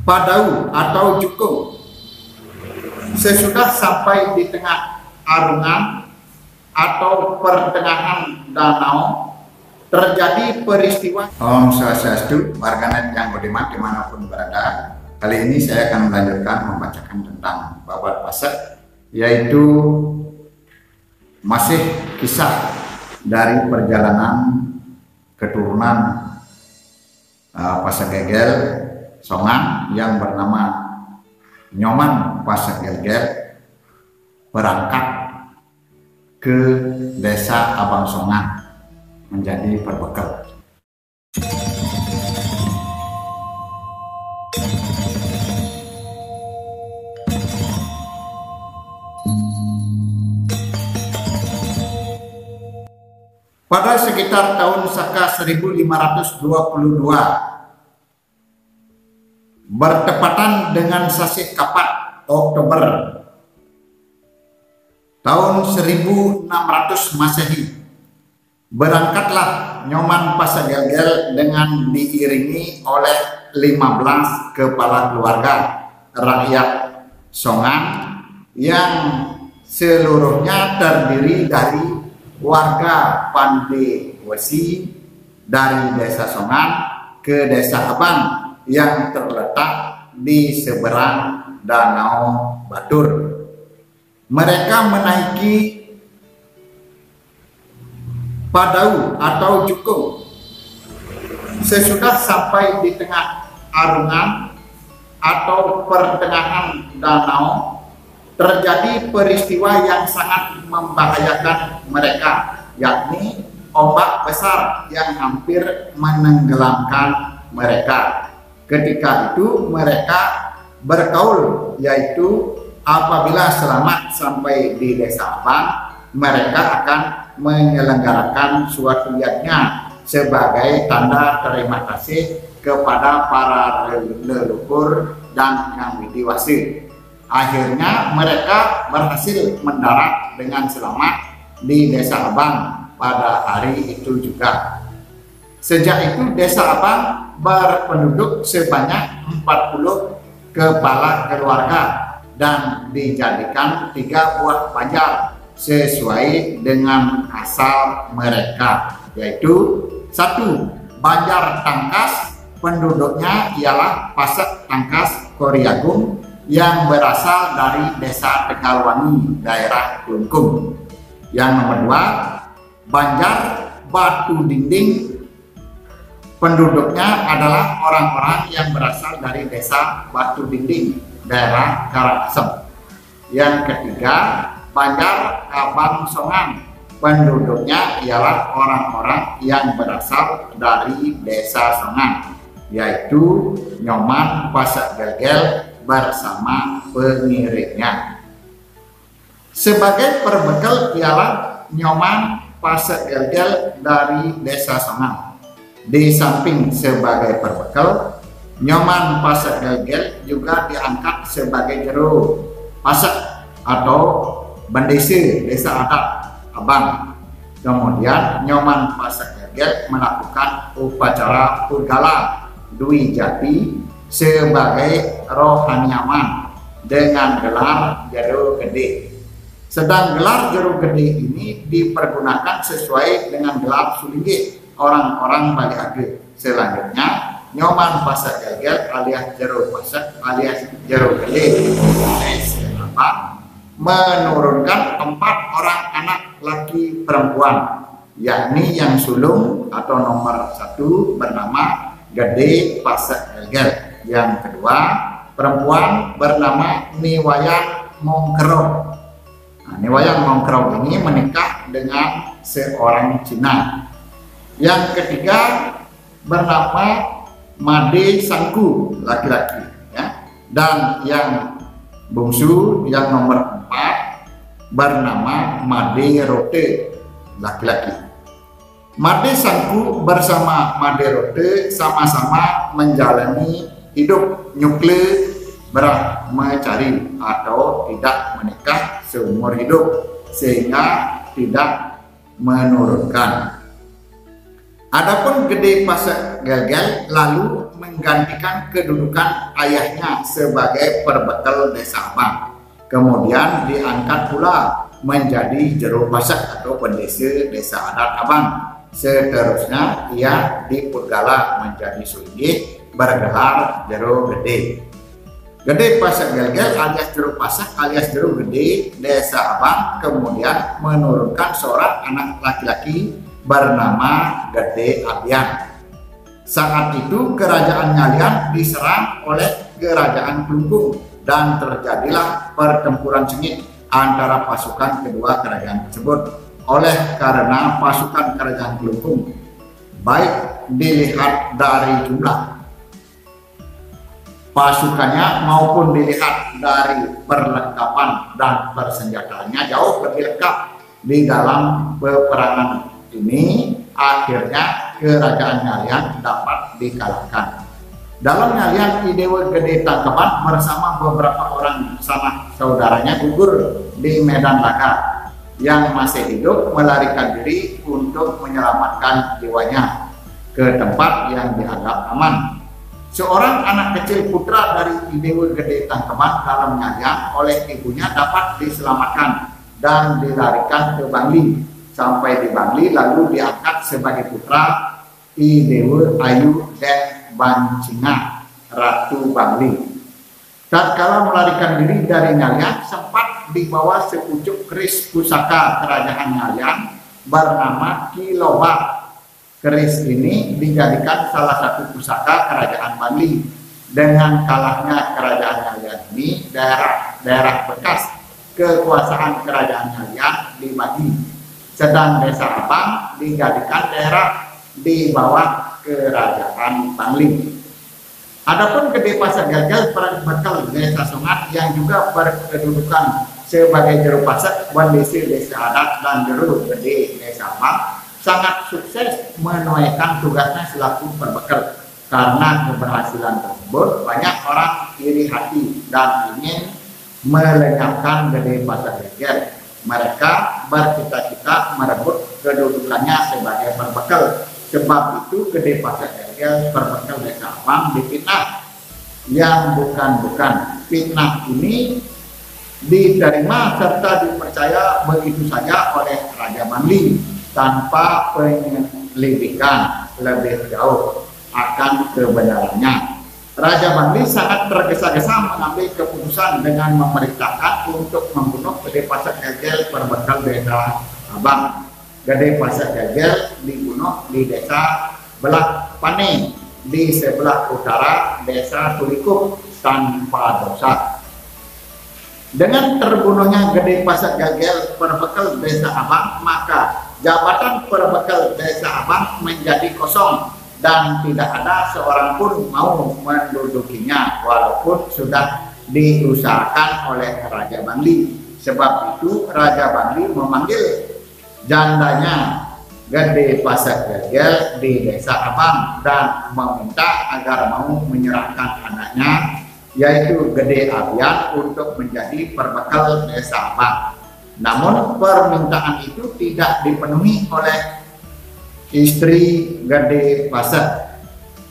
Padau atau Jukung. Sesudah sampai di tengah arungan atau pertengahan danau, terjadi peristiwa. Om Swastiastu, warganet yang budiman dimanapun berada. Kali ini saya akan melanjutkan membacakan tentang Babat Pasek, yaitu masih kisah dari perjalanan keturunan Pasek Gelgel Songan yang bernama Nyoman Pasek Gelgel berangkat ke desa Abang Songan menjadi perbekal. Pada sekitar tahun Saka 1522, bertepatan dengan sasi Kapat Oktober tahun 1600 Masehi, berangkatlah Nyoman Pasek Gelgel dengan diiringi oleh 15 kepala keluarga rakyat Songan yang seluruhnya terdiri dari warga Pande Wesi dari desa Songan ke desa Abang yang terletak di seberang Danau Batur. Mereka menaiki Padau atau Jukung. Sesudah sampai di tengah arungan atau pertengahan danau, terjadi peristiwa yang sangat membahayakan mereka, yakni ombak besar yang hampir menenggelamkan mereka. Ketika itu mereka berkaul, yaitu apabila selamat sampai di desa Abang, mereka akan menyelenggarakan suatu yajna sebagai tanda terima kasih kepada para leluhur dan yang widiwasi. Akhirnya mereka berhasil mendarat dengan selamat di desa Abang pada hari itu juga. Sejak itu desa Abang berpenduduk sebanyak 40 kepala keluarga dan dijadikan 3 buah banjar sesuai dengan asal mereka, yaitu 1. Banjar Tangkas, penduduknya ialah Pasek Tangkas Koriagung yang berasal dari desa Tegalwangi, daerah Klungkung. Yang nomor 2, Banjar Batu Dinding, penduduknya adalah orang-orang yang berasal dari desa Batu Dinding, daerah Karangasem. Yang ketiga, Banjar Abang Songan, penduduknya ialah orang-orang yang berasal dari desa Songan, yaitu Nyoman Pasek Gelgel bersama pengiringnya. Sebagai perbekal ialah Nyoman Pasek Gelgel dari desa Songan. Di samping sebagai perbekal, Nyoman Pasek Gelgel juga diangkat sebagai jero pasek atau bendese desa adat Abang. Kemudian Nyoman Pasek Gelgel melakukan upacara Purgala Dwi Jati sebagai rohaniawan dengan gelar jero gede. Sedang gelar jero gede ini dipergunakan sesuai dengan gelar sulinggih orang-orang Bali Age. Selanjutnya Nyoman Pasek Gelgel alias jero pasek alias jero gede menurunkan 4 orang anak laki perempuan, yakni yang sulung atau nomor 1 bernama Gede Pasek Gelgel. Yang kedua, perempuan bernama Niwayang Mongkerong. Nah, Niwayang Mongkerong ini menikah dengan seorang Cina. Yang ketiga bernama Made Sangku, laki-laki, ya. Dan yang bungsu yang nomor 4 bernama Made Rote, laki-laki. Made Sangku bersama Made Rote sama-sama menjalani hidup nyukle brahmacari atau tidak menikah seumur hidup, sehingga tidak menurunkan. Adapun Gede Pasar Gelgel lalu menggantikan kedudukan ayahnya sebagai perbekal Desa Abang. Kemudian diangkat pula menjadi Jero Pasak atau pendesa Desa Adat Abang. Seterusnya ia dipurgala menjadi Sulinggih bergelar Jero Gede. Gede Pasar Gelgel alias Jero Pasak alias Jero Gede Desa Abang kemudian menurunkan seorang anak laki-laki bernama Gede Abian. Saat itu kerajaan Ngalian diserang oleh kerajaan Kelungkung dan terjadilah pertempuran sengit antara pasukan kedua kerajaan tersebut. Oleh karena pasukan kerajaan Kelungkung baik dilihat dari jumlah pasukannya maupun dilihat dari perlengkapan dan persenjataannya jauh lebih lengkap di dalam peperangan ini, akhirnya kerajaan Ngalian dapat dikalahkan. Dalam Ngalian, I Dewa Gede Tangkeban bersama beberapa orang sanak saudaranya gugur di medan laga. Yang masih hidup melarikan diri untuk menyelamatkan jiwanya ke tempat yang dianggap aman. Seorang anak kecil putra dari I Dewa Gede Tangkeban dalam Ngalian oleh ibunya dapat diselamatkan dan dilarikan ke Bangli. Sampai di Bangli lalu diangkat sebagai putra I Dewa Ayu dan Bancinga, Ratu Bangli. Tatkala melarikan diri dari Ngalian sempat dibawa sepucuk keris pusaka kerajaan Ngalian bernama Kiloba. Keris ini dijadikan salah satu pusaka kerajaan Bangli. Dengan kalahnya kerajaan Ngalian ini, daerah bekas kekuasaan kerajaan Ngalian dibagi. Sedang Desa Abang dijadikan daerah di bawah kerajaan Bangli. Adapun Gede Pasar Gelgel berbekal Desa Sungat yang juga berkedudukan sebagai Jero Pasak, Bandesi Desa Adat dan Jero Gede Desa Abang sangat sukses menunaikan tugasnya selaku perbekal. Karena keberhasilan tersebut banyak orang iri hati dan ingin melenyapkan Gede Pasar Gelgel. Mereka bercita-cita merebut kedudukannya sebagai perbekal. Sebab itu Gede Pasar Gelgel perbekal Desa Abang difitnah yang bukan-bukan. Fitnah ini diterima serta dipercaya begitu saja oleh Raja Bangli tanpa penyelidikan lebih jauh akan kebenarannya. Raja Bangli sangat tergesa-gesa mengambil keputusan dengan memerintahkan untuk membunuh Gede Pasar Gelgel perbekal Desa Abang. Gede Pasar Gelgel dibunuh di Desa Belak Pane di sebelah utara Desa Tulikuk tanpa dosa. Dengan terbunuhnya Gede Pasar Gelgel perbekal Desa Abang, maka jabatan perbekal Desa Abang menjadi kosong dan tidak ada seorang pun mau mendudukinya walaupun sudah diusahakan oleh Raja Bangli. Sebab itu Raja Bangli memanggil jandanya Gede Pasar Gelgel di Desa Abang dan meminta agar mau menyerahkan anaknya yaitu Gede Abian untuk menjadi perbekal Desa Abang. Namun permintaan itu tidak dipenuhi oleh istri Gede Pasar.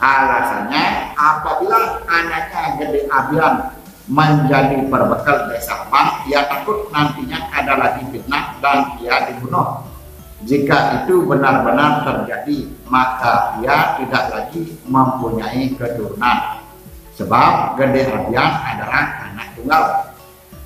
Alasannya apabila anaknya Gede Abian menjadi perbekal Desa Abang, ia takut nantinya ada lagi fitnah dan ia dibunuh. Jika itu benar-benar terjadi, maka ia tidak lagi mempunyai keturunan. Sebab Gede Abian adalah anak tunggal.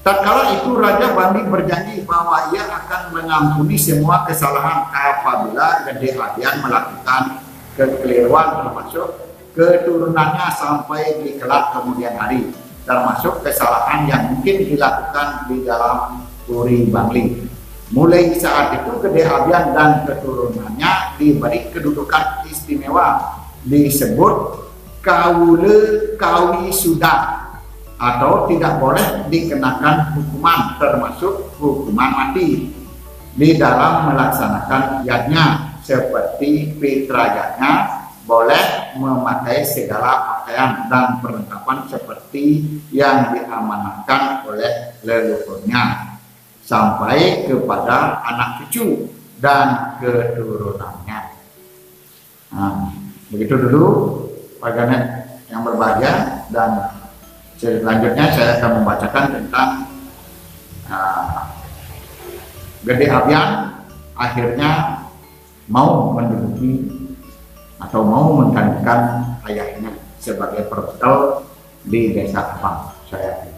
Tatkala itu Raja Bangli berjanji bahwa ia akan mengampuni semua kesalahan apabila Gede Abian melakukan kekeliruan termasuk keturunannya sampai di kelak kemudian hari, termasuk kesalahan yang mungkin dilakukan di dalam Puri Bangli. Mulai saat itu Gede Abian dan keturunannya diberi kedudukan istimewa disebut Kawule Kawi Sudah atau tidak boleh dikenakan hukuman termasuk hukuman mati di dalam melaksanakan yadnya, seperti fitrayatnya boleh memakai segala pakaian dan perlengkapan seperti yang diamanatkan oleh leluhurnya sampai kepada anak cucu dan keturunannya. Nah, begitu dulu warganet yang berbahagia, dan selanjutnya saya akan membacakan tentang Gede Abian akhirnya mau menduduki atau mau menggantikan ayahnya sebagai perketel di Desa Abang. Saya